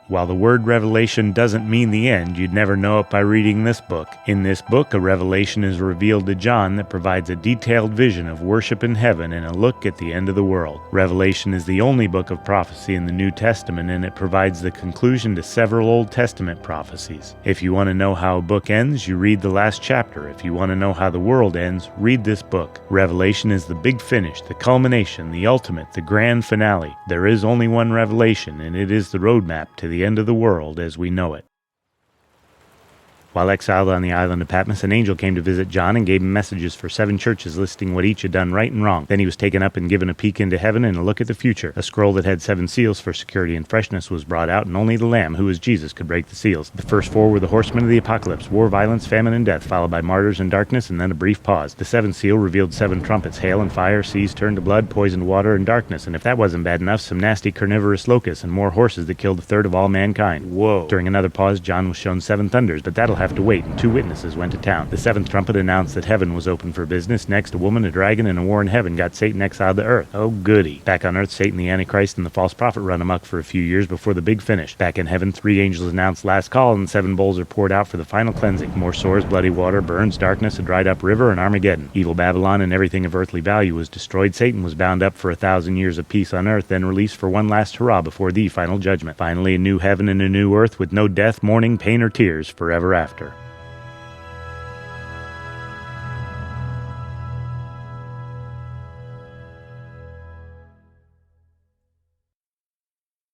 While the word revelation doesn't mean the end, you'd never know it by reading this book. In this book, a revelation is revealed to John that provides a detailed vision of worship in heaven and a look at the end of the world. Revelation is the only book of prophecy in the New Testament, and it provides the conclusion to several Old Testament prophecies. If you want to know how a book ends, you read the last chapter. If you want to know how the world ends, read this book. Revelation is the big finish, the culmination, the ultimate, the grand finale. There is only one revelation, and it is the roadmap to the end of the world as we know it. While exiled on the island of Patmos, an angel came to visit John and gave him messages for 7 churches listing what each had done right and wrong. Then he was taken up and given a peek into heaven and a look at the future. A scroll that had 7 seals for security and freshness was brought out, and only the Lamb, who was Jesus, could break the seals. The first 4 were the horsemen of the apocalypse: war, violence, famine, and death, followed by martyrs and darkness, and then a brief pause. The 7th seal revealed 7 trumpets: hail and fire, seas turned to blood, poisoned water, and darkness. And if that wasn't bad enough, some nasty carnivorous locusts and more horses that killed 1/3 of all mankind. Whoa. During another pause, John was shown 7 thunders, but that'll have to wait, and 2 witnesses went to town. The 7th trumpet announced that heaven was open for business. Next, a woman, a dragon, and a war in heaven got Satan exiled to earth. Oh goody. Back on earth, Satan, the Antichrist, and the false prophet run amok for a few years before the big finish. Back in heaven, 3 angels announced last call, and 7 bowls are poured out for the final cleansing. More sores, bloody water, burns, darkness, a dried up river, and Armageddon. Evil Babylon and everything of earthly value was destroyed. Satan was bound up for 1,000 years of peace on earth, then released for one last hurrah before the final judgment. Finally, a new heaven and a new earth with no death, mourning, pain, or tears forever after.